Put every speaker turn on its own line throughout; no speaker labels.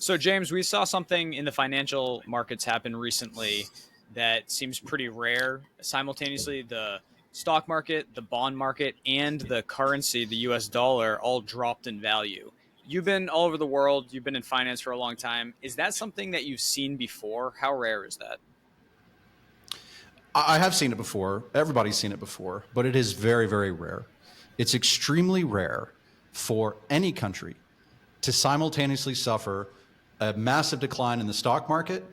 So, James, we saw something in the financial markets happen recently that seems pretty rare. Simultaneously, the stock market, the bond market, and the currency, the US dollar, all dropped in value. You've been all over the world, you've been in finance for a long time. Is that something that you've seen before? How rare is that?
I have seen it before. Everybody's seen it before, but it is very, very rare. It's extremely rare for any country to simultaneously suffer a massive decline in the stock market,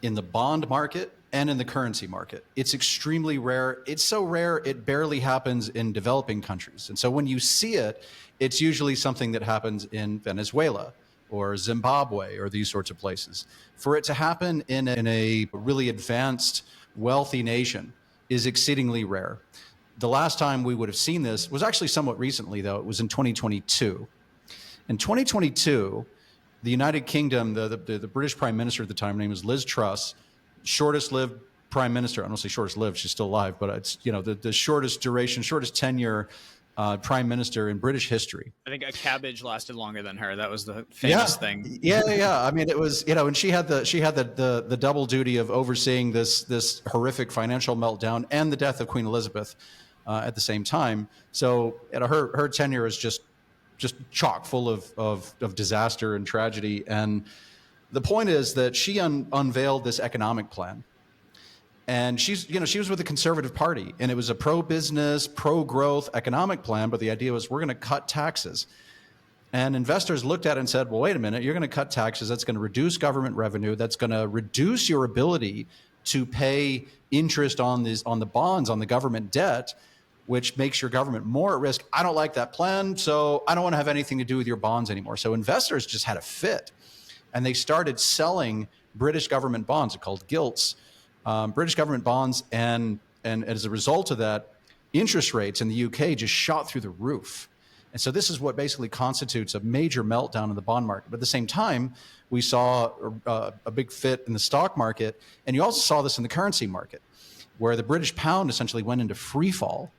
in the bond market, and in the currency market. It's extremely rare. It's so rare, it barely happens in developing countries. And so when you see it, it's usually something that happens in Venezuela or Zimbabwe or these sorts of places. For it to happen in a really advanced, wealthy nation is exceedingly rare. The last time we would have seen this was actually somewhat recently, though. It was in 2022. In 2022, the United Kingdom, the British Prime Minister at the time, her name is Liz Truss, shortest lived Prime Minister. I don't say shortest lived, she's still alive, but it's the shortest duration, shortest tenure Prime Minister in British history.
I think a cabbage lasted longer than her. That was the famous thing.
Yeah. I mean, it was, and she had the double duty of overseeing this horrific financial meltdown and the death of Queen Elizabeth at the same time. So her tenure is just chock full of disaster and tragedy. And the point is that she unveiled this economic plan. And she was with the Conservative Party, and it was a pro-business, pro-growth economic plan. But the idea was, we're going to cut taxes. And investors looked at it and said, well, wait a minute, you're going to cut taxes. That's going to reduce government revenue. That's going to reduce your ability to pay interest on the bonds, on the government debt, which makes your government more at risk. I don't like that plan, so I don't want to have anything to do with your bonds anymore. So investors just had a fit, and they started selling British government bonds. They're called gilts. British government bonds, and as a result of that, interest rates in the UK just shot through the roof. And so this is what basically constitutes a major meltdown in the bond market. But at the same time, we saw a big fit in the stock market, and you also saw this in the currency market, where the British pound essentially went into free fall.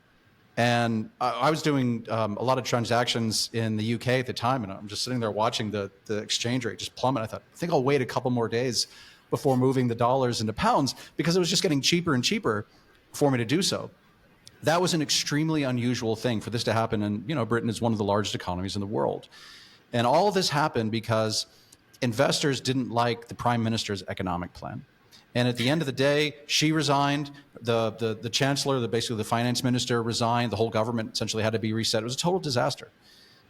And I was doing a lot of transactions in the UK at the time, and I'm just sitting there watching the exchange rate just plummet. I think I'll wait a couple more days before moving the dollars into pounds, because it was just getting cheaper and cheaper for me to do so. That was an extremely unusual thing for this to happen. And, Britain is one of the largest economies in the world. And all of this happened because investors didn't like the prime minister's economic plan. And at the end of the day, she resigned. The chancellor, basically the finance minister, resigned. The whole government essentially had to be reset. It was a total disaster.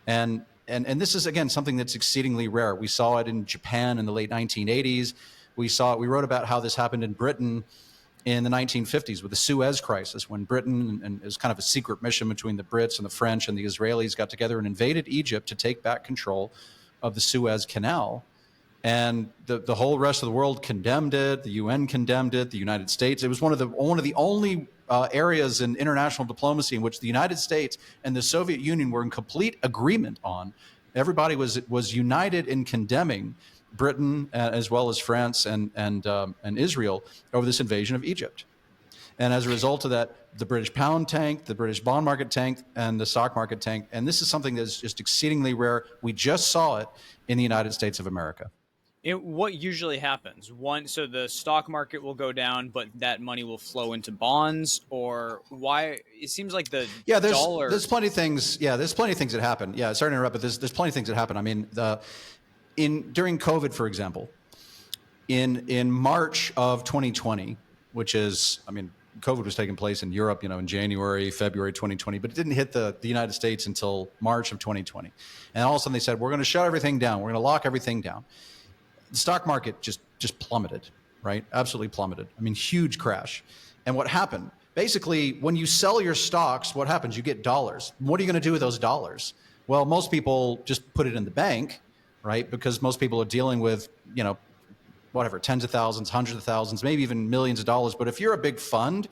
And this is, again, something that's exceedingly rare. We saw it in Japan in the late 1980s. We wrote about how this happened in Britain in the 1950s with the Suez Crisis, when Britain, and it was kind of a secret mission between the Brits and the French and the Israelis, got together and invaded Egypt to take back control of the Suez Canal. And the whole rest of the world condemned it. The UN condemned it. The United States. It was one of the only areas in international diplomacy in which the United States and the Soviet Union were in complete agreement on. Everybody was united in condemning Britain, as well as France and Israel, over this invasion of Egypt. And as a result of that, the British pound tanked, the British bond market tanked, and the stock market tanked. And this is something that's just exceedingly rare. We just saw it in the United States of America.
What usually happens? So the stock market will go down, but that money will flow into bonds, or why? It seems like the dollar.
There's plenty of things. Yeah, there's plenty of things that happen. Yeah, sorry to interrupt, but there's plenty of things that happen. I mean, during COVID, for example, in March of 2020, which is, COVID was taking place in Europe, in January, February 2020, but it didn't hit the United States until March of 2020. And all of a sudden they said, we're going to shut everything down. We're going to lock everything down. The stock market just plummeted, right? Absolutely plummeted. Huge crash. And what happened? Basically, when you sell your stocks, what happens? You get dollars. What are you going to do with those dollars? Well, most people just put it in the bank, right? Because most people are dealing with, whatever, tens of thousands, hundreds of thousands, maybe even millions of dollars. But if you're a big fund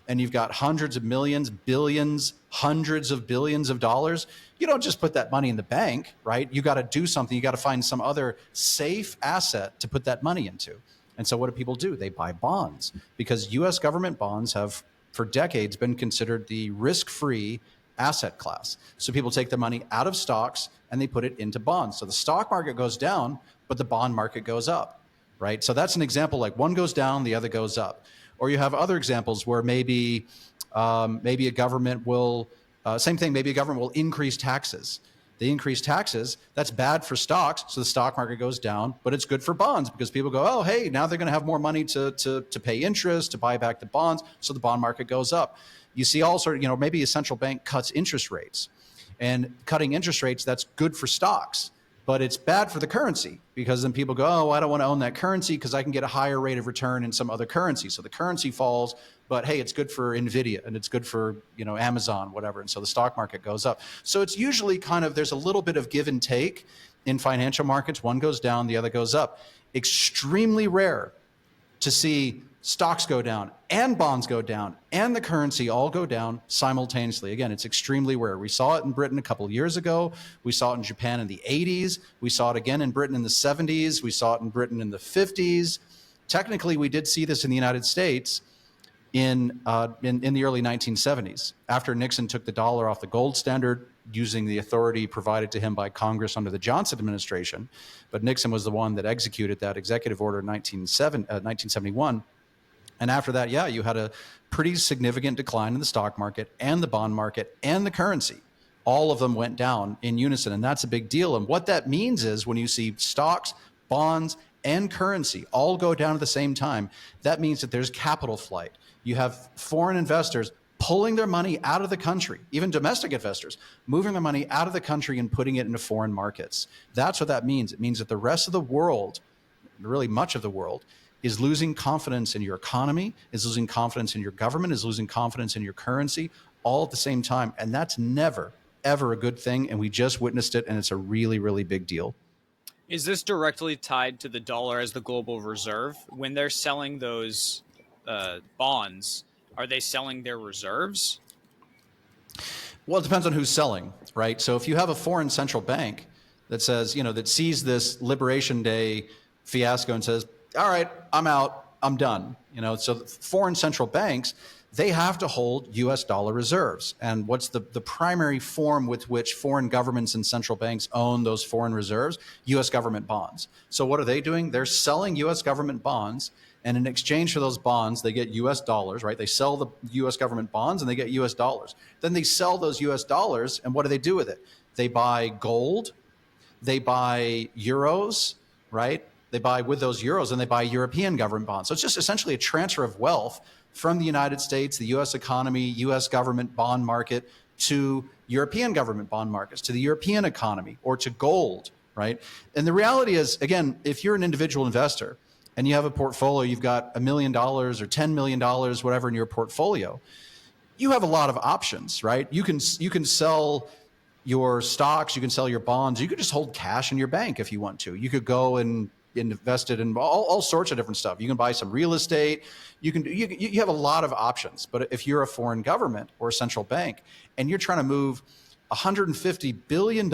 and you've got hundreds of millions, billions, hundreds of billions of dollars, you don't just put that money in the bank, right? You got to do something. You got to find some other safe asset to put that money into. And so what do people do? They buy bonds, because U.S. government bonds have for decades been considered the risk-free asset class. So people take their money out of stocks and they put it into bonds. So the stock market goes down, but the bond market goes up, right? So that's an example, like one goes down, the other goes up. Or you have other examples where maybe a government will, same thing, maybe a government will increase taxes. They increase taxes, that's bad for stocks, so the stock market goes down, but it's good for bonds because people go, oh, hey, now they're going to have more money to pay interest, to buy back the bonds, so the bond market goes up. You see all sort of, maybe a central bank cuts interest rates. And cutting interest rates, that's good for stocks, but it's bad for the currency because then people go, oh, I don't want to own that currency because I can get a higher rate of return in some other currency. So the currency falls, but hey, it's good for NVIDIA and it's good for, Amazon, whatever. And so the stock market goes up. So it's usually there's a little bit of give and take in financial markets. One goes down, the other goes up. Extremely rare to see stocks go down and bonds go down and the currency all go down simultaneously. Again, it's extremely rare. We saw it in Britain a couple of years ago. We saw it in Japan in the 80s. We saw it again in Britain in the 70s. We saw it in Britain in the 50s. Technically, we did see this in the United States in the early 1970s, after Nixon took the dollar off the gold standard using the authority provided to him by Congress under the Johnson administration. But Nixon was the one that executed that executive order in 1971. And after that, you had a pretty significant decline in the stock market and the bond market and the currency. All of them went down in unison, and that's a big deal. And what that means is when you see stocks, bonds, and currency all go down at the same time, that means that there's capital flight. You have foreign investors pulling their money out of the country, even domestic investors, moving their money out of the country and putting it into foreign markets. That's what that means. It means that the rest of the world, really much of the world, is losing confidence in your economy, is losing confidence in your government, is losing confidence in your currency, all at the same time. And that's never, ever a good thing. And we just witnessed it, and it's a really, really big deal.
Is this directly tied to the dollar as the global reserve? When they're selling those bonds, are they selling their reserves?
Well, it depends on who's selling, right? So if you have a foreign central bank that says, that sees this Liberation Day fiasco and says, all right, I'm out, I'm done. So foreign central banks, they have to hold US dollar reserves. And what's the primary form with which foreign governments and central banks own those foreign reserves? US government bonds. So what are they doing? They're selling US government bonds, and in exchange for those bonds, they get US dollars, right? They sell the US government bonds and they get US dollars. Then they sell those US dollars, and what do they do with it? They buy gold, they buy euros, right? They buy with those euros, and they buy European government bonds. So it's just essentially a transfer of wealth from the United States, the US economy, US government bond market, to European government bond markets, to the European economy, or to gold, right? And the reality is, again, if you're an individual investor and you have a portfolio, you've got $1 million or $10 million, whatever in your portfolio, you have a lot of options, right? You can sell your stocks, you can sell your bonds, you could just hold cash in your bank if you want to. You could go and invest it in all sorts of different stuff. You can buy some real estate. You have a lot of options. But if you're a foreign government or a central bank and you're trying to move $150 billion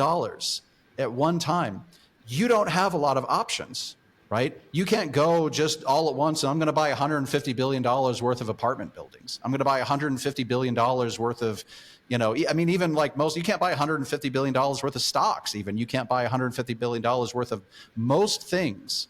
at one time, you don't have a lot of options, right? You can't go just all at once and I'm going to buy $150 billion worth of apartment buildings. I'm going to buy $150 billion worth of, even like most, you can't buy $150 billion worth of stocks even. You can't buy $150 billion worth of most things.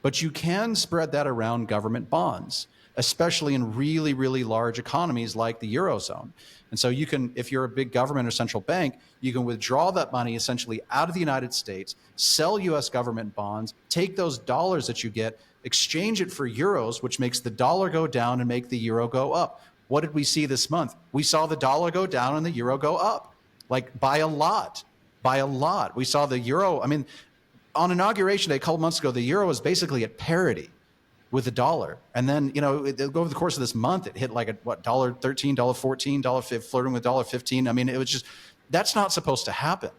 But you can spread that around government bonds, especially in really, really large economies like the Eurozone. And so you can, if you're a big government or central bank, you can withdraw that money essentially out of the United States, sell US government bonds, take those dollars that you get, exchange it for euros, which makes the dollar go down and make the euro go up. What did we see this month? We saw the dollar go down and the euro go up, like by a lot. We saw the euro, on Inauguration Day a couple months ago, the euro was basically at parity with the dollar. And then, over the course of this month, it hit like a, $13, $14, $15, flirting with $15. It was just, that's not supposed to happen.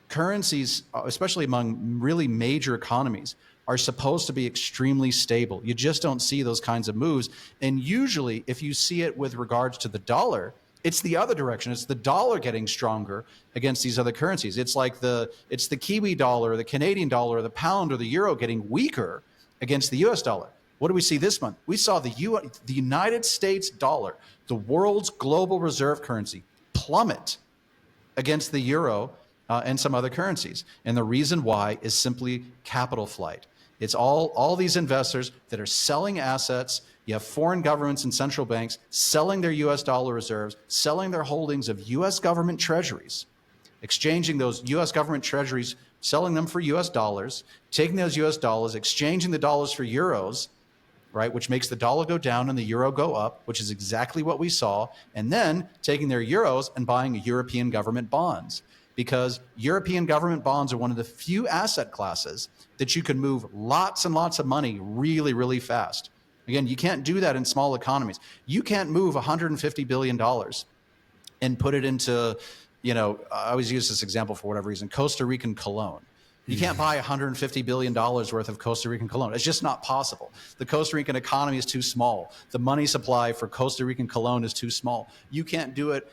Currencies, especially among really major economies, are supposed to be extremely stable. You just don't see those kinds of moves. And usually, if you see it with regards to the dollar, it's the other direction. It's the dollar getting stronger against these other currencies. It's like it's the Kiwi dollar, the Canadian dollar, the pound, or the euro getting weaker against the US dollar. What do we see this month? We saw the United States dollar, the world's global reserve currency, plummet against the euro and some other currencies. And the reason why is simply capital flight. It's all these investors that are selling assets. You have foreign governments and central banks selling their US dollar reserves, selling their holdings of US government treasuries, exchanging those US government treasuries, selling them for US dollars, taking those US dollars, exchanging the dollars for euros, right, which makes the dollar go down and the euro go up, which is exactly what we saw, and then taking their euros and buying European government bonds. Because European government bonds are one of the few asset classes that you can move lots and lots of money really, really fast. Again, you can't do that in small economies. You can't move $150 billion and put it into, I always use this example for whatever reason, Costa Rican cologne. You can't buy $150 billion worth of Costa Rican cologne. It's just not possible. The Costa Rican economy is too small. The money supply for Costa Rican cologne is too small. You can't do it.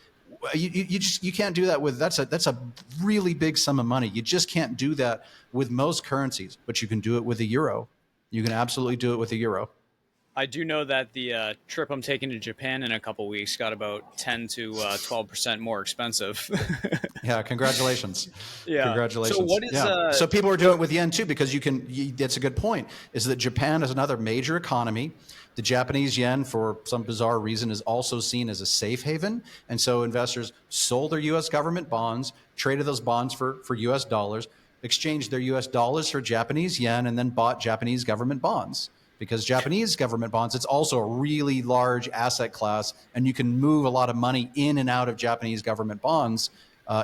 You can't do that with, that's a really big sum of money. You just can't do that with most currencies, but you can do it with the euro. You can absolutely do it with the euro.
I do know that the trip I'm taking to Japan in a couple weeks got about 10 to 12% more expensive.
Yeah, congratulations.
Yeah.
Congratulations.
So what is
so people are doing it with yen too, because that's a good point, is that Japan is another major economy. The Japanese yen, for some bizarre reason, is also seen as a safe haven. And so investors sold their US government bonds, traded those bonds for US dollars, exchanged their US dollars for Japanese yen, and then bought Japanese government bonds. Because Japanese government bonds, it's also a really large asset class, and you can move a lot of money in and out of Japanese government bonds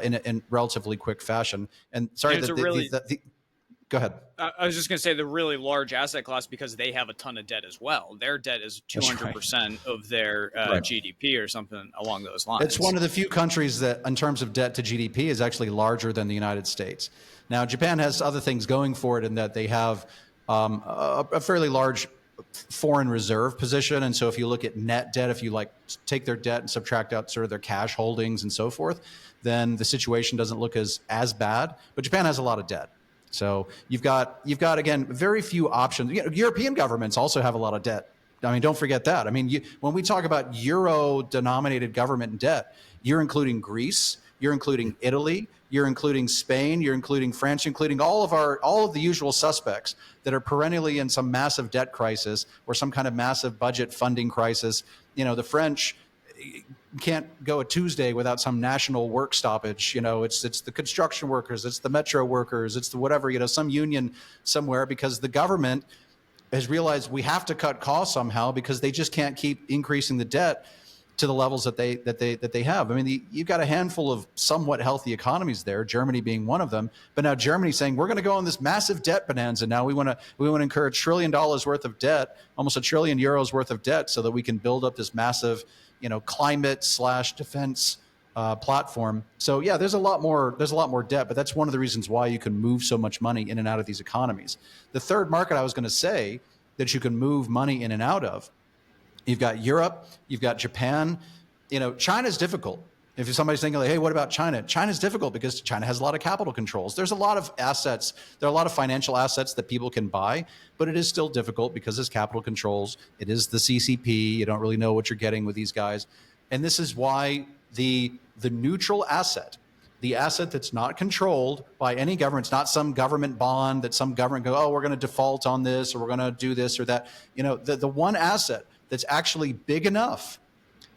in relatively quick fashion. And sorry, go ahead.
I was just going to say the really large asset class because they have a ton of debt as well. Their debt is 200% of their GDP or something along those lines.
It's one of the few countries that, in terms of debt to GDP, is actually larger than the United States. Now, Japan has other things going for it in that they have a fairly large foreign reserve position. And so if you look at net debt, if you take their debt and subtract out sort of their cash holdings and so forth, then the situation doesn't look as bad. But Japan has a lot of debt. So you've got again, very few options. European governments also have a lot of debt. I mean, don't forget that. I mean, when we talk about euro-denominated government debt, you're including Greece, you're including Italy, you're including Spain, you're including France, you're including all of the usual suspects that are perennially in some massive debt crisis or some kind of massive budget funding crisis. The French can't go a Tuesday without some national work stoppage. It's the construction workers, it's the metro workers, it's the whatever, some union somewhere, because the government has realized we have to cut costs somehow because they just can't keep increasing the debt to the levels that they have. I mean, you've got a handful of somewhat healthy economies there, Germany being one of them. But now Germany's saying we're going to go on this massive debt bonanza. Now we want to incur $1 trillion worth of debt, almost €1 trillion worth of debt, so that we can build up this massive, climate/defense platform. So yeah, there's a lot more debt, but that's one of the reasons why you can move so much money in and out of these economies. The third market I was going to say that you can move money in and out of, you've got Europe, you've got Japan. China's difficult. If somebody's thinking, hey, what about China? China's difficult because China has a lot of capital controls. There's a lot of assets. There are a lot of financial assets that people can buy, but it is still difficult because there's capital controls. It is the CCP. You don't really know what you're getting with these guys. And this is why the neutral asset, the asset that's not controlled by any government, it's not some government bond that some government go, oh, we're going to default on this or we're going to do this or that. The one asset that's actually big enough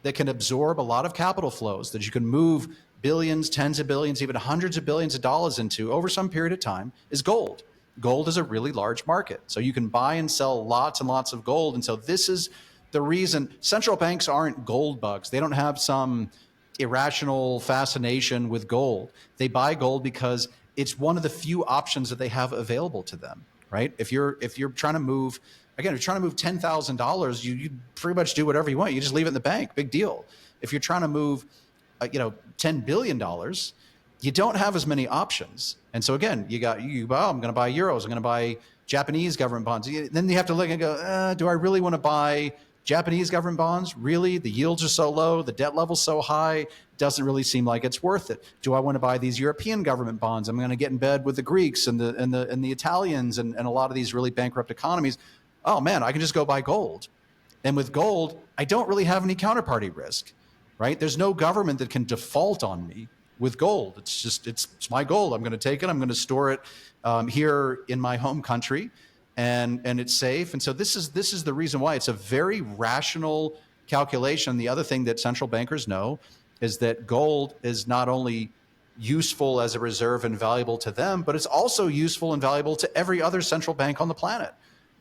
that can absorb a lot of capital flows that you can move billions, tens of billions, even hundreds of billions of dollars into over some period of time is gold. Gold is a really large market. So you can buy and sell lots and lots of gold. And so this is the reason central banks aren't gold bugs. They don't have some irrational fascination with gold. They buy gold because it's one of the few options that they have available to them, right? If you're trying to move, again, if you're trying to move $10,000, you pretty much do whatever you want. You just leave it in the bank. Big deal. If you're trying to move, $10 billion, you don't have as many options. And so again, I'm going to buy euros. I'm going to buy Japanese government bonds. Then you have to look and go, do I really want to buy Japanese government bonds? Really? The yields are so low. The debt level's so high. Doesn't really seem like it's worth it. Do I want to buy these European government bonds? I'm going to get in bed with the Greeks and the Italians and a lot of these really bankrupt economies. Oh man, I can just go buy gold. And with gold, I don't really have any counterparty risk, right? There's no government that can default on me with gold. It's my gold. I'm going to take it. I'm going to store it here in my home country, and it's safe. And so this is the reason why it's a very rational calculation. The other thing that central bankers know is that gold is not only useful as a reserve and valuable to them, but it's also useful and valuable to every other central bank on the planet.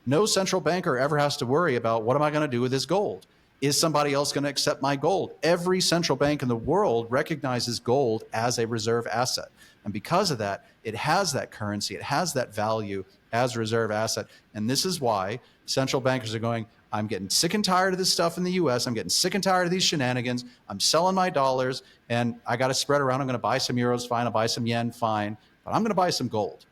No central banker ever has to worry about, what am I going to do with this gold? Is somebody else going to accept my gold? Every central bank in the world recognizes gold as a reserve asset. And because of that, it has that currency, it has that value as a reserve asset. And this is why central bankers are going, I'm getting sick and tired of this stuff in the US. I'm getting sick and tired of these shenanigans. I'm selling my dollars and I got to spread around. I'm going to buy some euros, fine. I'll buy some yen, fine. But I'm going to buy some gold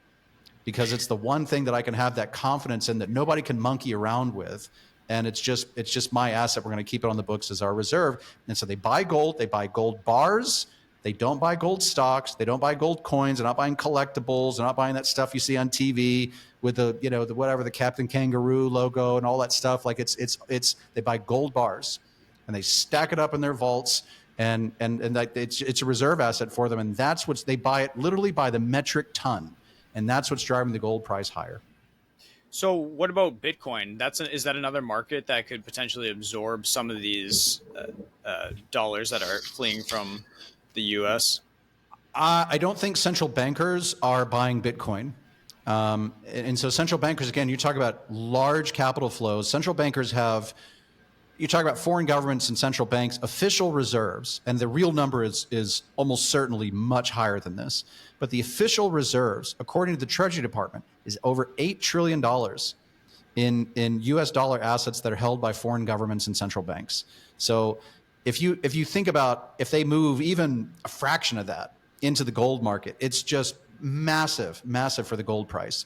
because it's the one thing that I can have that confidence in that nobody can monkey around with. And it's just my asset. We're going to keep it on the books as our reserve. And so they buy gold. They buy gold bars. They don't buy gold stocks. They don't buy gold coins. They're not buying collectibles. They're not buying that stuff you see on TV with the whatever, the Captain Kangaroo logo and all that stuff. Like it's they buy gold bars and they stack it up in their vaults, and it's a reserve asset for them. And that's what they buy it literally by the metric ton, and that's what's driving the gold price higher.
So what about Bitcoin? Is that another market that could potentially absorb some of these dollars that are fleeing from the U.S.?
I don't think central bankers are buying Bitcoin. And so central bankers, again, you talk about large capital flows. Central bankers you talk about foreign governments and central banks, official reserves, and the real number is almost certainly much higher than this. But the official reserves, according to the Treasury Department, is over $8 trillion in US dollar assets that are held by foreign governments and central banks. So if you think about if they move even a fraction of that into the gold market, it's just massive for the gold price.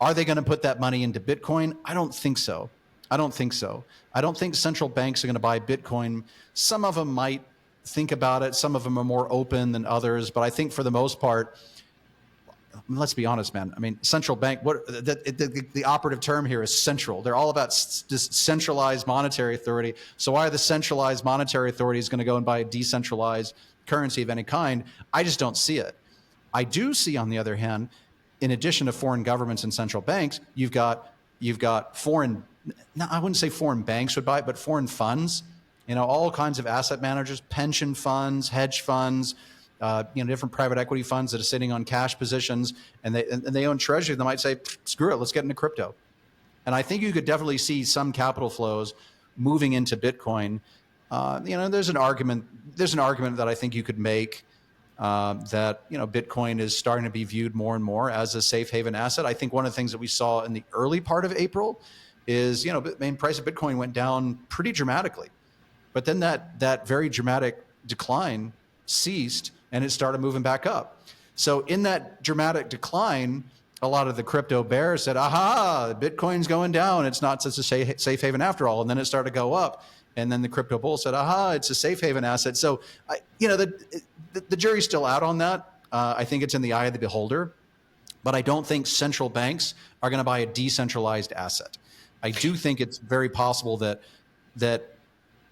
Are they going to put that money into Bitcoin? I don't think so. I don't think central banks are going to buy Bitcoin. Some of them might think about it. Some of them are more open than others. But I think for the most part, let's be honest, man. I mean, central bank, the operative term here is central. They're all about this centralized monetary authority. So why are the centralized monetary authorities going to go and buy a decentralized currency of any kind? I just don't see it. I do see, on the other hand, in addition to foreign governments and central banks, you've got foreign, I wouldn't say foreign banks would buy it, but foreign funds, all kinds of asset managers, pension funds, hedge funds, different private equity funds that are sitting on cash positions, and they own treasury. They might say, screw it, let's get into crypto. And I think you could definitely see some capital flows moving into Bitcoin. There's an argument that I think you could make that Bitcoin is starting to be viewed more and more as a safe haven asset. I think one of the things that we saw in the early part of April is the main price of Bitcoin went down pretty dramatically, but then that very dramatic decline ceased and it started moving back up. So in that dramatic decline, a lot of the crypto bears said, aha, Bitcoin's going down. It's not such a safe haven after all. And then it started to go up. And then the crypto bull said, aha, it's a safe haven asset. So, the jury's still out on that. I think it's in the eye of the beholder. But I don't think central banks are going to buy a decentralized asset. I do think it's very possible that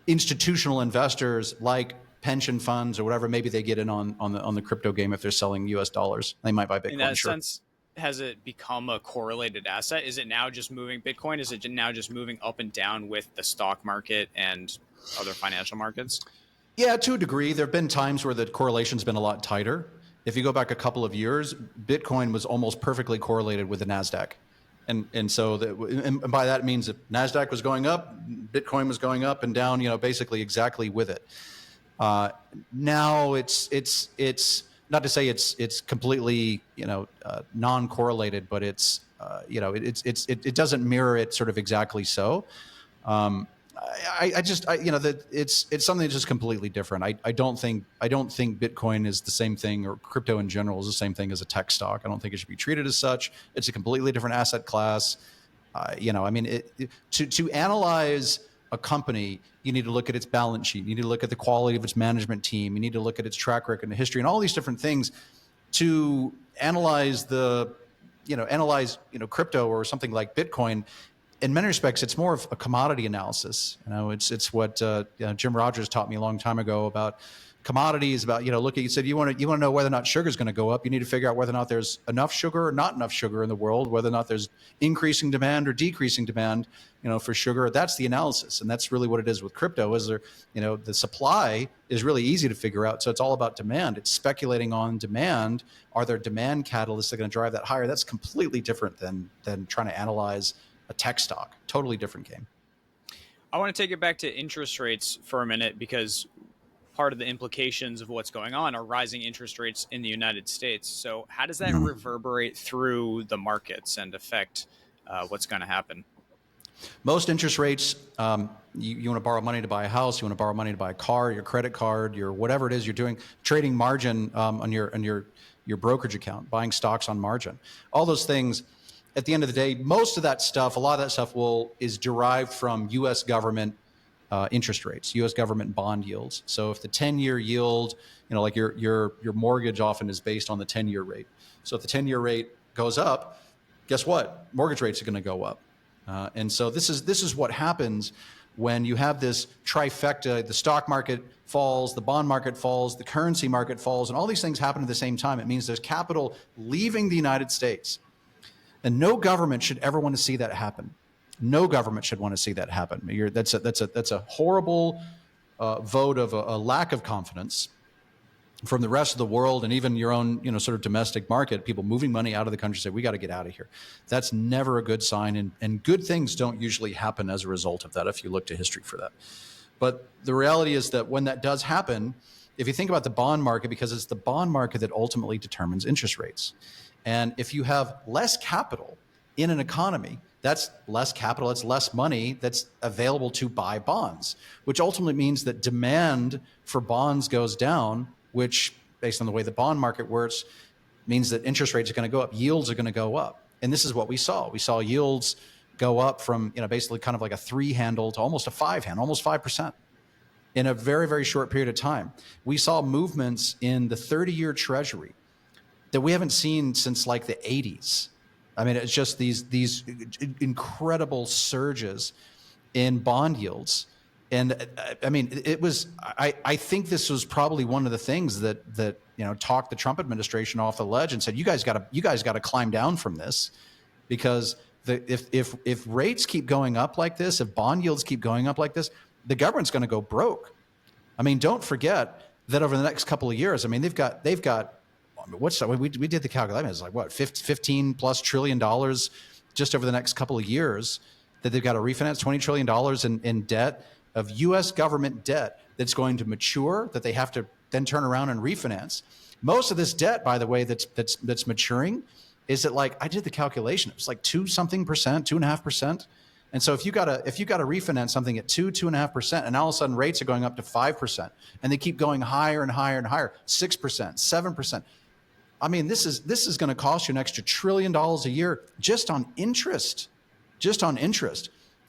institutional investors like pension funds or whatever, maybe they get in on the crypto game if they're selling US dollars. They might buy Bitcoin.
In that sense, has it become a correlated asset? Is it now just moving Bitcoin? Is it now just moving up and down with the stock market and other financial markets?
Yeah, to a degree. There have been times where the correlation's been a lot tighter. If you go back a couple of years, Bitcoin was almost perfectly correlated with the NASDAQ. And so and by that means that NASDAQ was going up, Bitcoin was going up and down, basically exactly with it. Now it's not to say it's completely, non-correlated, but it doesn't mirror it sort of exactly so. It's something that's just completely different. I don't think Bitcoin is the same thing, or crypto in general is the same thing as a tech stock. I don't think it should be treated as such. It's a completely different asset class. To analyze a company, you need to look at its balance sheet. You need to look at the quality of its management team. You need to look at its track record and history and all these different things to analyze crypto or something like Bitcoin. In many respects, it's more of a commodity analysis. It's what Jim Rogers taught me a long time ago about commodities, about, looking, you said you want to know whether or not sugar is going to go up. You need to figure out whether or not there's enough sugar or not enough sugar in the world, whether or not there's increasing demand or decreasing demand, for sugar. That's the analysis. And that's really what it is with crypto. Is there, the supply is really easy to figure out. So it's all about demand. It's speculating on demand. Are there demand catalysts that are going to drive that higher? That's completely different than trying to analyze a tech stock. Totally different game.
I want to take it back to interest rates for a minute, because part of the implications of what's going on are rising interest rates in the United States. So how does that reverberate through the markets and affect what's going to happen?
Most interest rates, you want to borrow money to buy a house, you want to borrow money to buy a car, your credit card, your whatever it is you're doing, trading margin on your brokerage account, buying stocks on margin. All those things, at the end of the day, most of that stuff, a lot of that stuff is derived from U.S. government interest rates, U.S. government bond yields. So if the 10-year yield, like your mortgage often is based on the 10-year rate. So if the 10-year rate goes up, guess what? Mortgage rates are going to go up. And so this is what happens when you have this trifecta. The stock market falls, the bond market falls, the currency market falls, and all these things happen at the same time. It means there's capital leaving the United States. And no government should ever want to see that happen. No government should want to see that happen. That's a horrible vote of a lack of confidence from the rest of the world, and even your own, sort of domestic market. People moving money out of the country say, we got to get out of here. That's never a good sign, and good things don't usually happen as a result of that, if you look to history for that. But the reality is that when that does happen, if you think about the bond market, because it's the bond market that ultimately determines interest rates. And if you have less capital in an economy, that's less capital, that's less money that's available to buy bonds, which ultimately means that demand for bonds goes down, which, based on the way the bond market works, means that interest rates are going to go up, yields are going to go up. And this is what we saw. We saw yields go up from, basically kind of like a 3 handle to almost a 5 handle, almost 5% in a very, very short period of time. We saw movements in the 30-year treasury that we haven't seen since like the 80s. I mean, it's just these incredible surges in bond yields. And I mean, it was, I think this was probably one of the things that talked the Trump administration off the ledge and said, you guys got to climb down from this, because if rates keep going up like this, if bond yields keep going up like this, the government's going to go broke. I mean, don't forget that over the next couple of years, I mean, they've got we did the calculation. It's like what, $15+ trillion just over the next couple of years that they've got to refinance. $20 trillion in debt, of U.S. government debt, that's going to mature, that they have to then turn around and refinance. Most of this debt, by the way, that's maturing, is at, like, I did the calculation, it was like 2.5%. And so if you got to refinance something at 2.5%, and all of a sudden rates are going up to 5%, and they keep going higher and higher and higher, 6%, 7%. I mean, this is going to cost you an extra $1 trillion a year just on interest.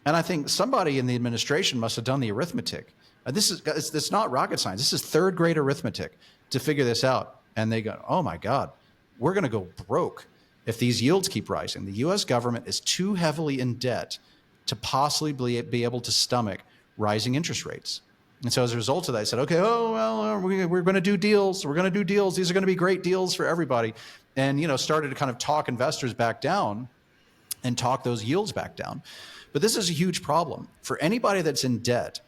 And I think somebody in the administration must have done the arithmetic. It's not rocket science. This is third grade arithmetic to figure this out. And they go, oh my God, we're going to go broke if these yields keep rising. The U.S. government is too heavily in debt to possibly be able to stomach rising interest rates. And so as a result of that, I said, okay, we're going to do deals. We're going to do deals. These are going to be great deals for everybody. And, started to kind of talk investors back down and talk those yields back down. But this is a huge problem for anybody that's in debt,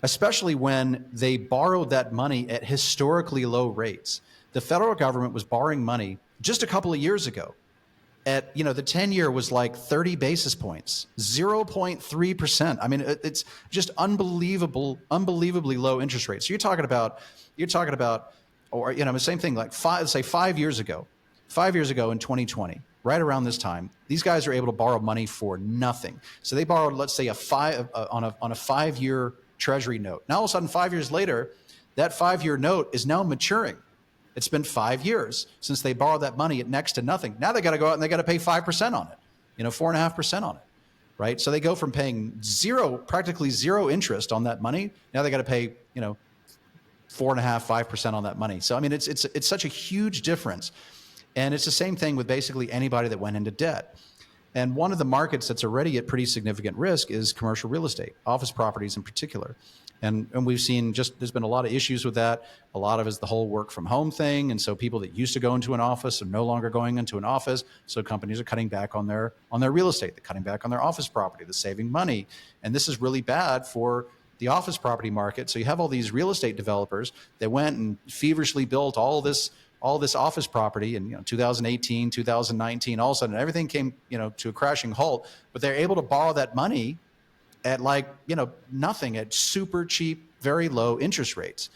especially when they borrowed that money at historically low rates. The federal government was borrowing money just a couple of years ago at, the 10-year was like 30 basis points, 0.3%. I mean, it's just unbelievably low interest rates. So you're talking about, or, the same thing, like 5 years ago in 2020, right around this time, these guys are able to borrow money for nothing. So they borrowed, let's say, on a 5-year treasury note. Now all of a sudden, 5 years later, that 5-year note is now maturing. It's been 5 years since they borrowed that money at next to nothing. Now they got to go out and they got to pay 5% on it, 4.5% on it, right? So they go from paying practically zero interest on that money. Now they got to pay, 4.5%, 5% on that money. So I mean, it's such a huge difference, and it's the same thing with basically anybody that went into debt. And one of the markets that's already at pretty significant risk is commercial real estate, office properties in particular. And we've seen there's been a lot of issues with that. A lot of it is the whole work from home thing. And so people that used to go into an office are no longer going into an office. So companies are cutting back on their real estate. They're cutting back on their office property. They're saving money. And this is really bad for the office property market. So you have all these real estate developers that went and feverishly built all this office property in 2018, 2019. All of a sudden everything came to a crashing halt, but they're able to borrow that money at nothing, at super cheap, very low interest rates.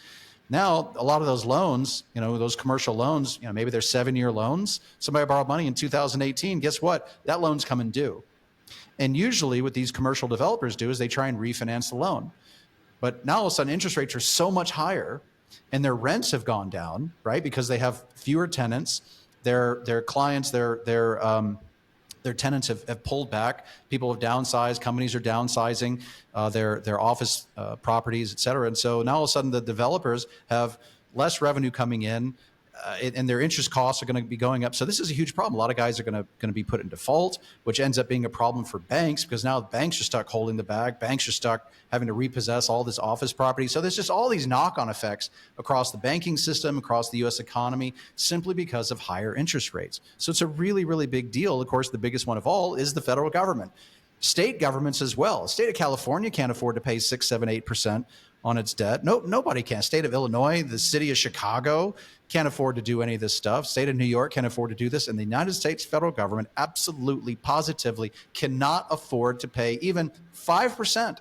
Now, a lot of those loans, those commercial loans, maybe they're 7-year loans. Somebody borrowed money in 2018. Guess what? That loan's coming due. And usually what these commercial developers do is they try and refinance the loan. But now all of a sudden interest rates are so much higher and their rents have gone down, right? Because they have fewer tenants. Their clients, their tenants have pulled back. People have downsized. Companies are downsizing their office properties, et cetera. And so now all of a sudden the developers have less revenue coming in, and their interest costs are going to be going up. So this is a huge problem. A lot of guys are going to be put in default, which ends up being a problem for banks because now the banks are stuck holding the bag. Banks are stuck having to repossess all this office property. So there's just all these knock-on effects across the banking system, across the U.S. economy, simply because of higher interest rates. So it's a really, really big deal. Of course, the biggest one of all is the federal government. State governments as well. The state of California can't afford to pay 6, 7, 8% on its debt. No, nobody can. State of Illinois, the city of Chicago can't afford to do any of this stuff. State of New York can't afford to do this. And the United States federal government absolutely, positively cannot afford to pay even 5%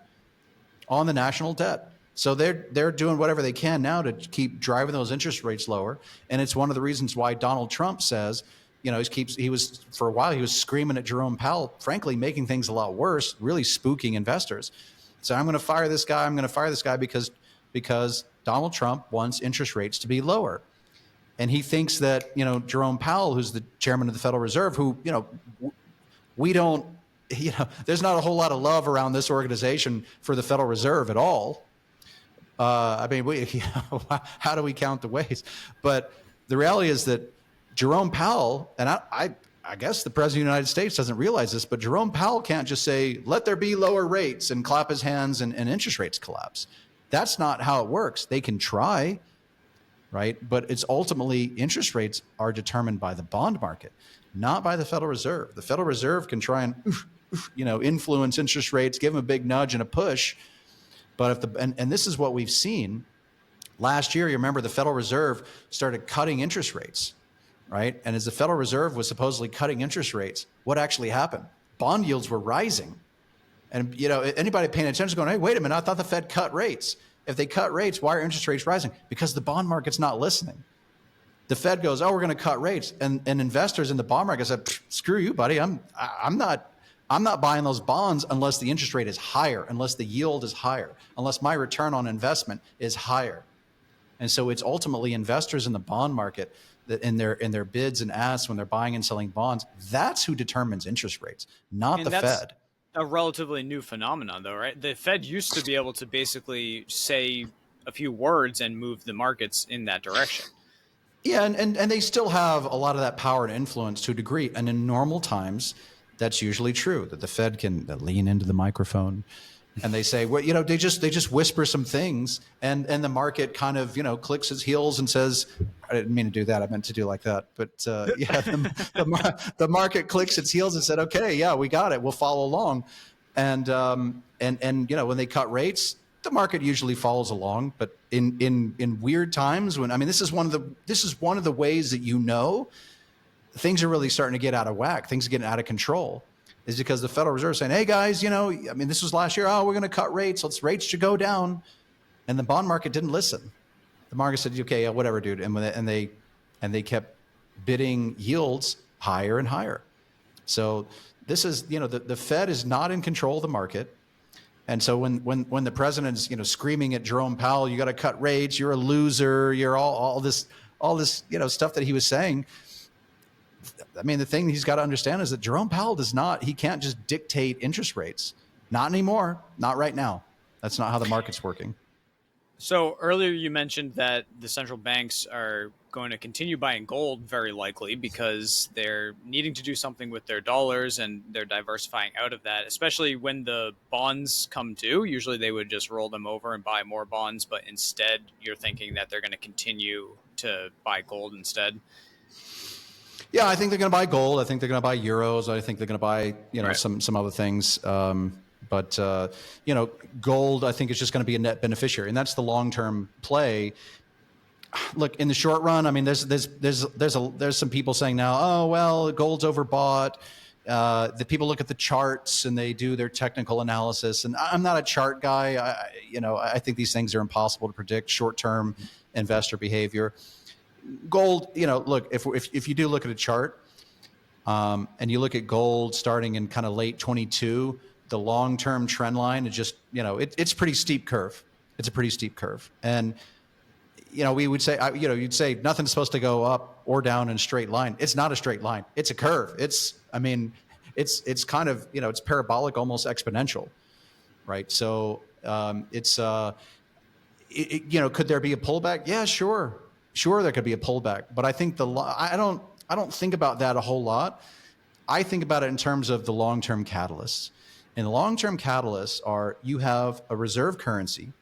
on the national debt. So they're doing whatever they can now to keep driving those interest rates lower. And it's one of the reasons why Donald Trump says, for a while, he was screaming at Jerome Powell, frankly, making things a lot worse, really spooking investors. So I'm going to fire this guy. I'm going to fire this guy because Donald Trump wants interest rates to be lower. And he thinks that, Jerome Powell, who's the chairman of the Federal Reserve, who, we don't, there's not a whole lot of love around this organization for the Federal Reserve at all. How do we count the ways? But the reality is that Jerome Powell, and I guess the president of the United States doesn't realize this, but Jerome Powell can't just say, let there be lower rates and clap his hands and interest rates collapse. That's not how it works. They can try, right? But it's ultimately interest rates are determined by the bond market, not by the Federal Reserve. The Federal Reserve can try and, influence interest rates, give them a big nudge and a push. But and this is what we've seen last year. You remember the Federal Reserve started cutting interest rates. Right? And as the Federal Reserve was supposedly cutting interest rates, what actually happened? Bond yields were rising. And, anybody paying attention is going, hey, wait a minute, I thought the Fed cut rates. If they cut rates, why are interest rates rising? Because the bond market's not listening. The Fed goes, oh, we're going to cut rates. And investors in the bond market said, screw you, buddy. I'm not buying those bonds unless the interest rate is higher, unless the yield is higher, unless my return on investment is higher. And so it's ultimately investors in the bond market that in their bids and asks when they're buying and selling bonds, that's who determines interest rates, not the Fed.
A relatively new phenomenon, though, right? The Fed used to be able to basically say a few words and move the markets in that direction.
Yeah, and they still have a lot of that power and influence to a degree. And in normal times, that's usually true, that the Fed can lean into the microphone and they say, well, they just whisper some things, and the market kind of, clicks its heels and says, I didn't mean to do that. I meant to do like that. But the market clicks its heels and said, okay, yeah, we got it. We'll follow along. And when they cut rates, the market usually follows along. But in weird times this is one of the ways that, things are really starting to get out of whack. Things are getting out of control. Is because the Federal Reserve is saying, hey, guys, this was last year. Oh, we're going to cut rates. Rates should go down. And the bond market didn't listen. The market said, okay, yeah, whatever, dude. And they kept bidding yields higher and higher. So this is, the Fed is not in control of the market. And so when the president is, screaming at Jerome Powell, you got to cut rates, you're a loser, you're all this, stuff that he was saying. The thing he's got to understand is that Jerome Powell he can't just dictate interest rates. Not anymore. Not right now. That's not how the market's working.
So earlier you mentioned that the central banks are going to continue buying gold very likely because they're needing to do something with their dollars and they're diversifying out of that, especially when the bonds come due. Usually they would just roll them over and buy more bonds, but instead you're thinking that they're going to continue to buy gold instead.
Yeah, I think they're going to buy gold. I think they're going to buy euros. I think they're going to buy,
Right.
some other things. But gold, I think is just going to be a net beneficiary, and that's the long term play. Look, in the short run, I mean, there's some people saying now, oh well, gold's overbought. The people look at the charts and they do their technical analysis, and I'm not a chart guy. I think these things are impossible to predict short term investor behavior. Gold, look, if you do look at a chart, and you look at gold starting in kind of late 22, the long term trend line is just, it's pretty steep curve. It's a pretty steep curve, and we would say, you'd say nothing's supposed to go up or down in a straight line. It's not a straight line. It's a curve. It's kind of, it's parabolic, almost exponential, right? So could there be a pullback? Yeah, sure, there could be a pullback. But I think I don't think about that a whole lot. I think about it in terms of the long-term catalysts. And the long-term catalysts are, you have a reserve currency,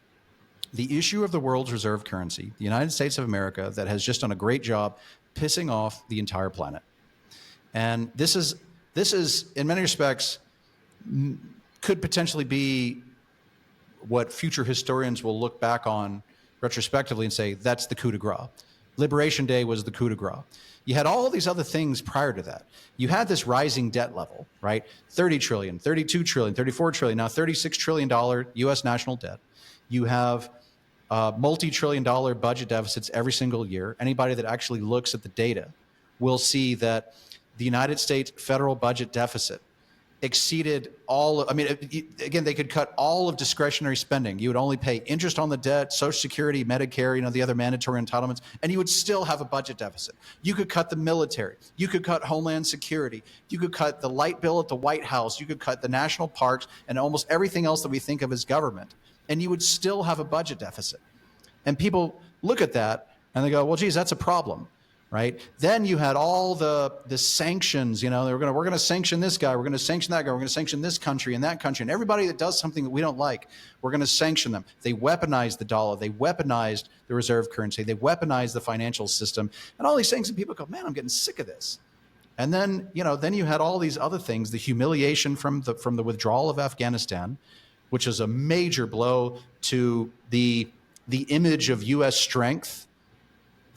the issue of the world's reserve currency, the United States of America, that has just done a great job pissing off the entire planet. And this is in many respects could potentially be what future historians will look back on retrospectively and say, that's the coup de grace. Liberation Day was the coup de grace. You had all these other things prior to that. You had this rising debt level, right? 30 trillion, 32 trillion, 34 trillion, now $36 trillion US national debt. You have multi-trillion dollar budget deficits every single year. Anybody that actually looks at the data will see that the United States federal budget deficit exceeded again, they could cut all of discretionary spending. You would only pay interest on the debt, Social Security, Medicare, the other mandatory entitlements, and you would still have a budget deficit. You could cut the military. You could cut Homeland Security. You could cut the light bill at the White House. You could cut the national parks and almost everything else that we think of as government, and you would still have a budget deficit. And people look at that and they go, well, geez, that's a problem. Right? Then you had all the sanctions. We're going to sanction this guy. We're going to sanction that guy. We're going to sanction this country and that country. And everybody that does something that we don't like, we're going to sanction them. They weaponized the dollar. They weaponized the reserve currency. They weaponized the financial system. And all these things, and people go, man, I'm getting sick of this. And then, then you had all these other things, the humiliation from the withdrawal of Afghanistan, which is a major blow to the image of U.S. strength,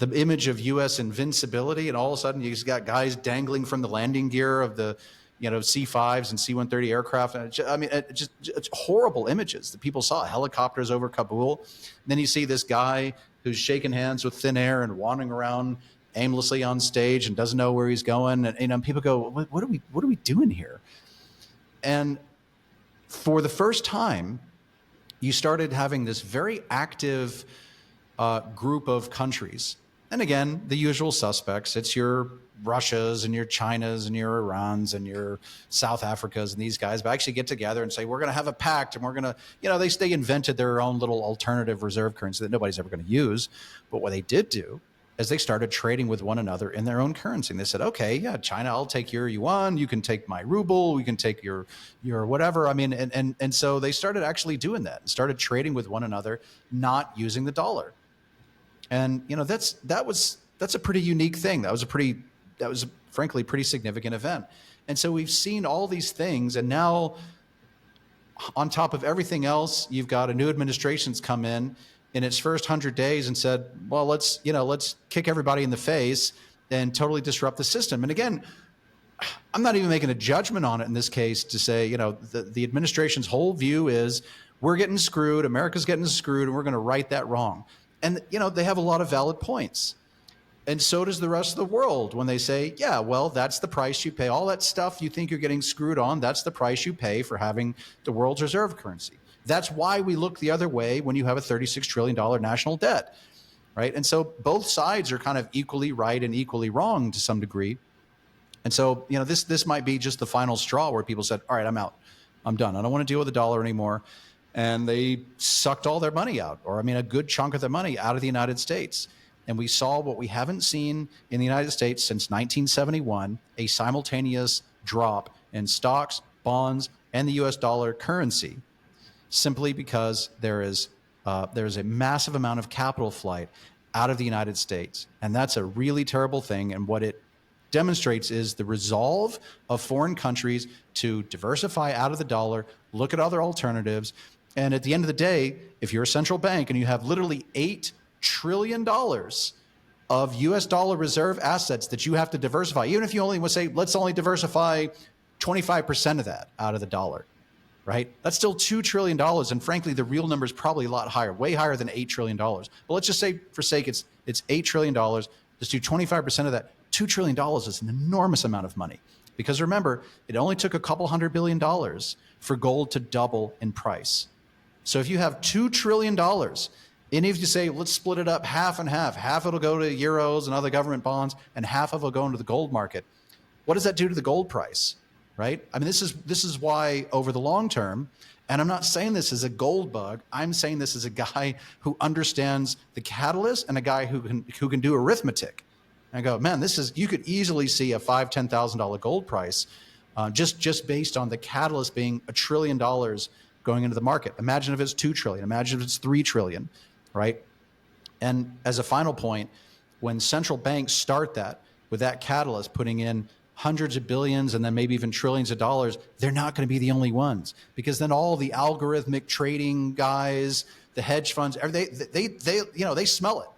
the image of U.S. invincibility, and all of a sudden you just got guys dangling from the landing gear of the, C-5s and C-130 aircraft. And it's horrible images that people saw. Helicopters over Kabul. And then you see this guy who's shaking hands with thin air and wandering around aimlessly on stage and doesn't know where he's going. And people go, what are we doing here? And for the first time, you started having this very active group of countries. And again, the usual suspects. It's your Russias and your Chinas and your Irans and your South Africas and these guys, but actually get together and say, we're going to have a pact, and we're going to, they invented their own little alternative reserve currency that nobody's ever going to use. But what they did do is they started trading with one another in their own currency. And they said, okay, yeah, China, I'll take your yuan. You can take my ruble. We can take your whatever. And so they started actually doing that and started trading with one another, not using the dollar. And that's a pretty unique thing. That was frankly a pretty significant event. And so we've seen all these things, and now on top of everything else, you've got a new administration's come in its first 100 days and said, well, let's kick everybody in the face and totally disrupt the system. And again, I'm not even making a judgment on it in this case to say, the administration's whole view is we're getting screwed, America's getting screwed, and we're going to right that wrong. And, they have a lot of valid points. And so does the rest of the world when they say, yeah, well, that's the price you pay. All that stuff you think you're getting screwed on, that's the price you pay for having the world's reserve currency. That's why we look the other way when you have a $36 trillion national debt, right? And so both sides are kind of equally right and equally wrong to some degree. And so, this might be just the final straw where people said, all right, I'm out. I'm done. I don't want to deal with the dollar anymore. and they sucked all their money out, or I mean, a good chunk of their money out of the United States. And we saw what we haven't seen in the United States since 1971, a simultaneous drop in stocks, bonds, and the US dollar currency, simply because there's a massive amount of capital flight out of the United States. And that's a really terrible thing. And what it demonstrates is the resolve of foreign countries to diversify out of the dollar, look at other alternatives. And at the end of the day, if you're a central bank and you have literally $8 trillion of US dollar reserve assets that you have to diversify, even if you only would say, let's only diversify 25% of that out of the dollar, right? That's still $2 trillion. And frankly, the real number is probably a lot higher, way higher than $8 trillion. But let's just say, for sake, it's $8 trillion. Let's do 25% of that. $2 trillion is an enormous amount of money. Because remember, it only took a couple $100 billion for gold to double in price. So if you have $2 trillion, and if you say, let's split it up half and half it'll go to euros and other government bonds, and half of it will go into the gold market. What does that do to the gold price, right? I mean, this is why over the long term, and I'm not saying this as a gold bug, I'm saying this as a guy who understands the catalyst and a guy who can do arithmetic. And I go, man, you could easily see a $5,000, $10,000 gold price just based on the catalyst being $1 trillion going into the market. Imagine if it's 2 trillion, imagine if it's 3 trillion, right? And as a final point, when central banks start that with that catalyst, putting in hundreds of billions and then maybe even trillions of dollars, they're not going to be the only ones, because then all the algorithmic trading guys, the hedge funds, they smell it.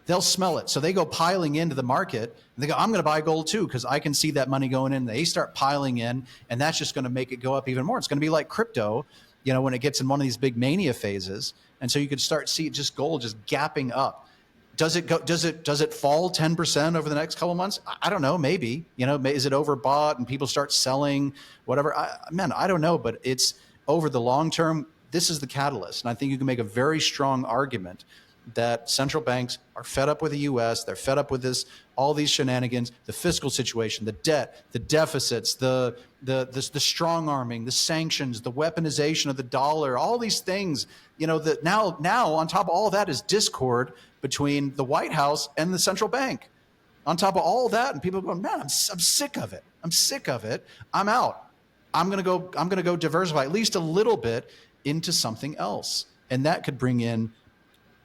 They'll smell it. So they go piling into the market and they go, I'm going to buy gold too, because I can see that money going in. They start piling in, and that's just going to make it go up even more. It's going to be like crypto, when it gets in one of these big mania phases. And so you could start see just gold just gapping up. Does it fall 10% over the next couple of months? I don't know. Maybe, is it overbought and people start selling whatever? I don't know, but it's over the long term. This is the catalyst. And I think you can make a very strong argument that central banks are fed up with the U.S. They're fed up with all these shenanigans, the fiscal situation, the debt, the deficits, the strong arming, the sanctions, the weaponization of the dollar, all these things. That now on top of all of that is discord between the White House and the central bank. On top of all of that, and people are going, man, I'm sick of it. I'm sick of it. I'm out. I'm gonna go diversify at least a little bit into something else, and that could bring in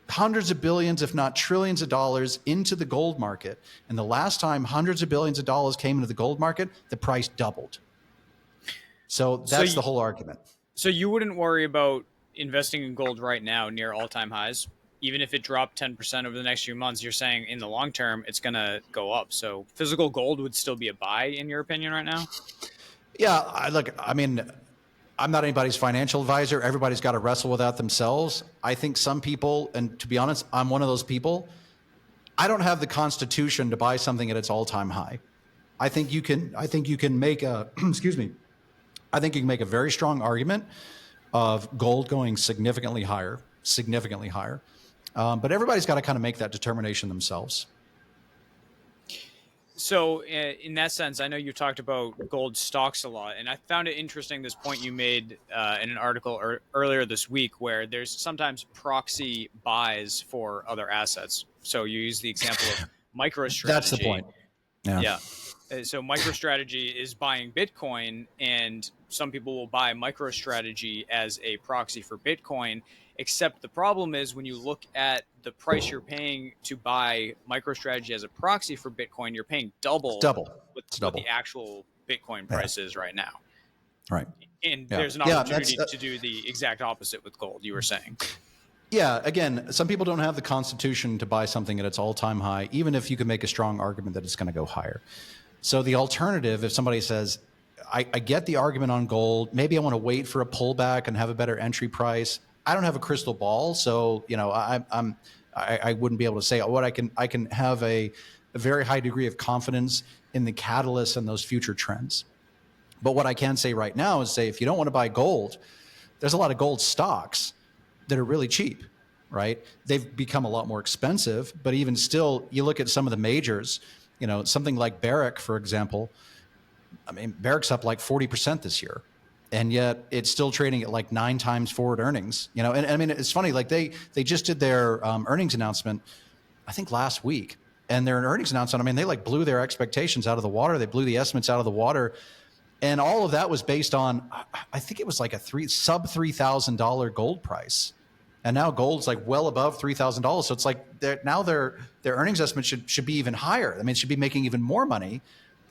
hundreds of billions, if not trillions of dollars into the gold market. And the last time hundreds of billions of dollars came into the gold market, the price doubled. So that's the whole argument.
So you wouldn't worry about investing in gold right now near all-time highs? Even if it dropped 10% over the next few months, you're saying in the long term, it's going to go up. So physical gold would still be a buy, in your opinion, right now?
Yeah, I'm not anybody's financial advisor. Everybody's got to wrestle with that themselves. I think some people, and to be honest, I'm one of those people, I don't have the constitution to buy something at its all-time high. I think you can make a, I think you can make a very strong argument of gold going significantly higher. But everybody's got to kind of make that determination themselves.
So in that sense, I know you talked about gold stocks a lot, and I found it interesting, this point you made in an article earlier this week, where there's sometimes proxy buys for other assets. So you use the example of MicroStrategy.
That's the point.
Yeah. So MicroStrategy is buying Bitcoin, and some people will buy MicroStrategy as a proxy for Bitcoin. Except the problem is, when you look at the price you're paying to buy MicroStrategy as a proxy for Bitcoin, you're paying double what the actual Bitcoin price is right now.
Right.
And there's an opportunity to do the exact opposite with gold, you were saying.
Yeah, again, some people don't have the constitution to buy something at its all-time high, even if you can make a strong argument that it's going to go higher. So the alternative, if somebody says, I get the argument on gold, maybe I want to wait for a pullback and have a better entry price. I don't have a crystal ball, so I wouldn't be able to say what I can have a very high degree of confidence in the catalysts and those future trends. But what I can say right now is if you don't want to buy gold, there's a lot of gold stocks that are really cheap, right? They've become a lot more expensive, but even still, you look at some of the majors, something like Barrick, for example. I mean, Barrick's up like 40% this year. and yet it's still trading at like 9 times forward earnings. And I mean, it's funny, like they just did their earnings announcement, I think last week, and their earnings announcement, I mean, they like blew their expectations out of the water. They blew the estimates out of the water. And all of that was based on, I think it was like a sub $3,000 gold price. And now gold's like well above $3,000. So it's like now their earnings estimate should be even higher. I mean, it should be making even more money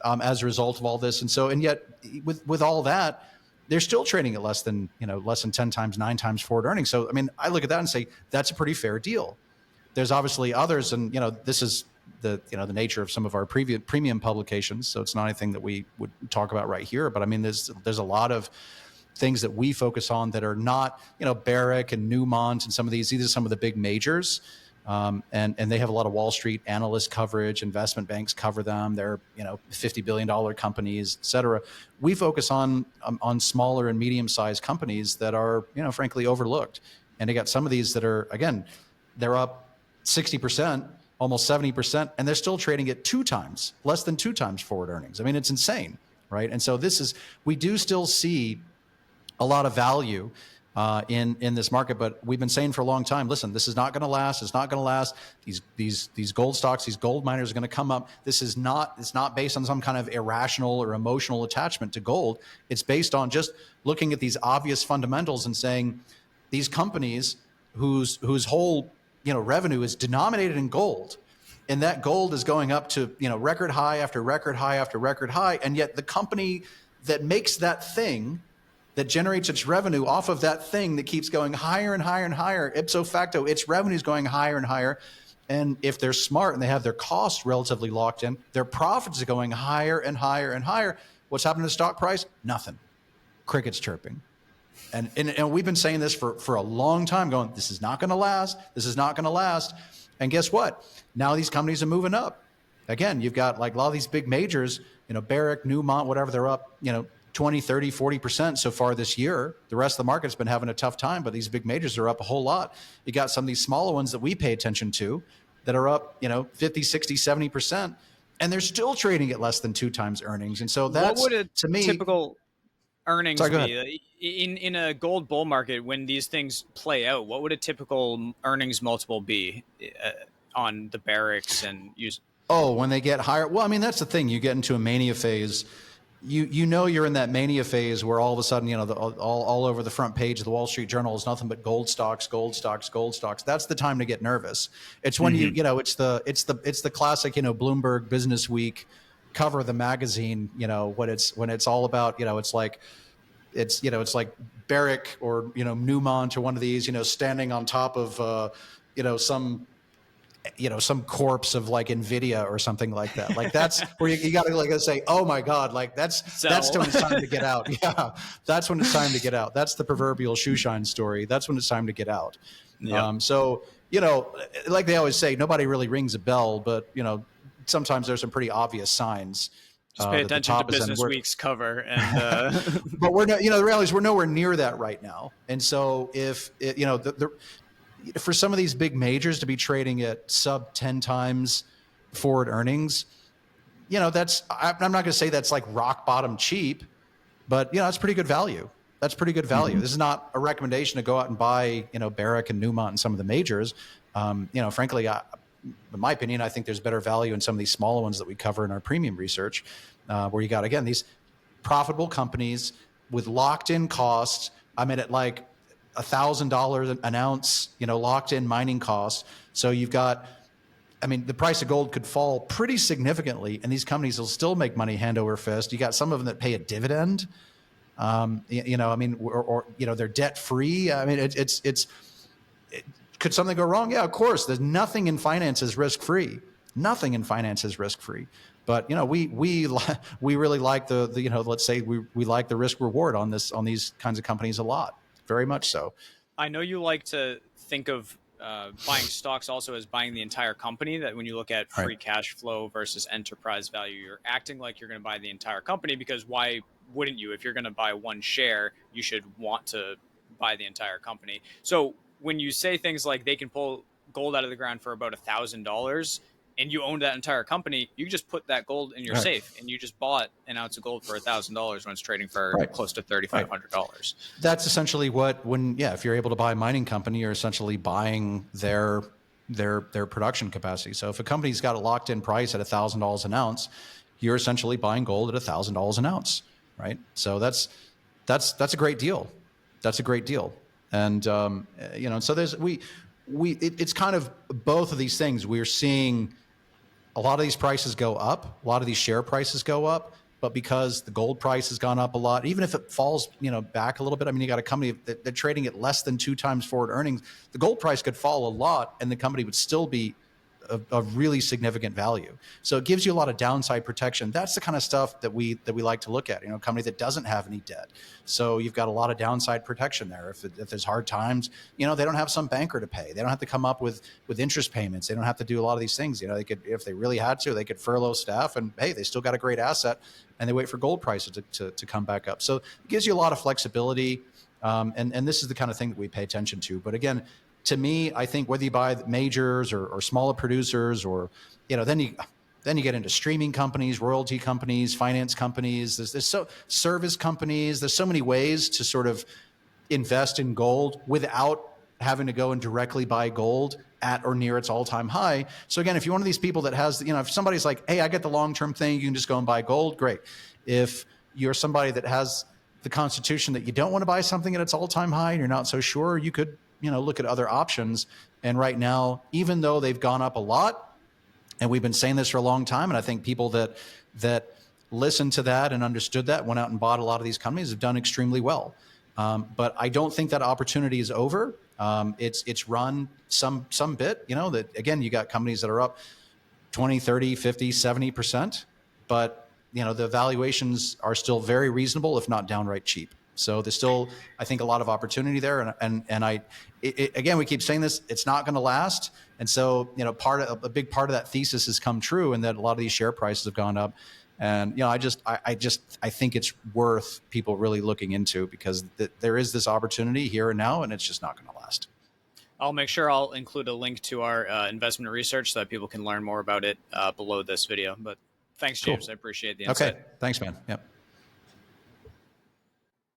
as a result of all this. And yet with all that, they're still trading at less than 10 times, 9 times forward earnings. So, I mean, I look at that and say, that's a pretty fair deal. There's obviously others, and this is the nature of some of our previous premium publications. So it's not anything that we would talk about right here. But I mean, there's a lot of things that we focus on that are not, Barrick and Newmont and some of these. These are some of the big majors, and they have a lot of Wall Street analyst coverage. Investment banks cover them. They're $50 billion companies, et cetera. We focus on smaller and medium sized companies that are frankly overlooked. And they got some of these that are, again, they're up 60%, almost 70%, and they're still trading at less than 2 times forward earnings. I mean, it's insane, right? And so we do still see a lot of value in this market, but we've been saying for a long time, listen, this is not going to last. It's not going to last. These gold stocks, these gold miners are going to come up. It's not based on some kind of irrational or emotional attachment to gold. It's based on just looking at these obvious fundamentals and saying these companies whose whole revenue is denominated in gold, and that gold is going up to record high after record high after record high, and yet the company that makes that thing, that generates its revenue off of that thing that keeps going higher and higher and higher, ipso facto, its revenue is going higher and higher. And if they're smart and they have their costs relatively locked in, their profits are going higher and higher and higher. What's happened to the stock price? Nothing. Crickets chirping. And we've been saying this for a long time, going, this is not going to last. This is not going to last. And guess what? Now these companies are moving up. Again, you've got like a lot of these big majors, Barrick, Newmont, whatever, they're up, 20, 30, 40% so far this year. The rest of the market's been having a tough time, but these big majors are up a whole lot. You got some of these smaller ones that we pay attention to that are up, 50, 60, 70%, and they're still trading at less than 2 times earnings. And so that's,
what would
to me,
typical earnings
sorry, go
be
ahead.
in a gold bull market when these things play out? What would a typical earnings multiple be on the Barracks and use?
Oh, when they get higher. Well, I mean, that's the thing. You get into a mania phase. You're in that mania phase where all of a sudden, all over the front page of the Wall Street Journal is nothing but gold stocks, gold stocks, gold stocks. That's the time to get nervous. It's when it's the classic, Bloomberg Business Week cover of the magazine, when it's all about, it's like Barrick or, Newmont or one of these, standing on top of, some corpse of like NVIDIA or something like that. Like that's where you got to like say, oh my God, like that's when it's time to get out. Yeah. That's when it's time to get out. That's the proverbial shoe shine story. That's when it's time to get out.
Yep.
So, like they always say, nobody really rings a bell, but sometimes there's some pretty obvious signs.
Just pay attention to Business Week's cover, and
but we're not, the reality is we're nowhere near that right now. And so if for some of these big majors to be trading at sub 10 times forward earnings, that's, I'm not going to say that's like rock bottom cheap, but that's pretty good value. That's pretty good value. Mm-hmm. This is not a recommendation to go out and buy, Barrick and Newmont and some of the majors. Frankly, in my opinion, I think there's better value in some of these smaller ones that we cover in our premium research, where you got, again, these profitable companies with locked in costs. I mean, at like $1,000 an ounce, locked in mining costs. So you've got, the price of gold could fall pretty significantly and these companies will still make money hand over fist. You got some of them that pay a dividend, or they're debt free. Could something go wrong? Yeah, of course. There's nothing in finance is risk free. Nothing in finance is risk free. But we really like the let's say we like the risk reward on these kinds of companies a lot. Very much so.
I know you like to think of buying stocks also as buying the entire company, that when you look at free cash flow versus enterprise value, you're acting like you're going to buy the entire company, because why wouldn't you? If you're going to buy one share, you should want to buy the entire company. So when you say things like they can pull gold out of the ground for about $1,000, and you owned that entire company, you just put that gold in your
Right.
safe, and you just bought an ounce of gold for $1,000 when it's trading for
Right.
close to $3,500.
That's essentially if you're able to buy a mining company, you're essentially buying their production capacity. So if a company's got a locked in price at $1,000 an ounce, you're essentially buying gold at $1,000 an ounce, right? So that's a great deal. That's a great deal. And so it's kind of both of these things. We're seeing a lot of these prices go up, a lot of these share prices go up, but because the gold price has gone up a lot, even if it falls, back a little bit, I mean, you got a company that they're trading at less than 2 times forward earnings. The gold price could fall a lot and the company would still be of really significant value. So it gives you a lot of downside protection. That's the kind of stuff that we like to look at, a company that doesn't have any debt. So you've got a lot of downside protection there. If there's hard times, they don't have some banker to pay. They don't have to come up with interest payments. They don't have to do a lot of these things. They could, if they really had to, they could furlough staff and hey, they still got a great asset and they wait for gold prices to come back up. So it gives you a lot of flexibility. And this is the kind of thing that we pay attention to. But again, to me, I think whether you buy majors or smaller producers, or then you get into streaming companies, royalty companies, finance companies. There's so service companies. There's so many ways to sort of invest in gold without having to go and directly buy gold at or near its all-time high. So again, if you're one of these people that has, if somebody's like, hey, I get the long-term thing, you can just go and buy gold, great. If you're somebody that has the constitution that you don't want to buy something at its all-time high and you're not so sure, you could look at other options. And right now, even though they've gone up a lot, and we've been saying this for a long time, and I think people that listened to that and understood that, went out and bought a lot of these companies, have done extremely well. But I don't think that opportunity is over. It's run some bit, that again, you got companies that are up 20, 30, 50, 70%, but the valuations are still very reasonable, if not downright cheap. So there's still, I think, a lot of opportunity there. And again, we keep saying this, it's not going to last. And so, a big part of that thesis has come true, and that a lot of these share prices have gone up. And, I think it's worth people really looking into, because there is this opportunity here and now, and it's just not going to last.
I'll make sure I'll include a link to our investment research so that people can learn more about it below this video. But thanks, James. Cool. I appreciate the insight.
Okay. Thanks, man. Yep.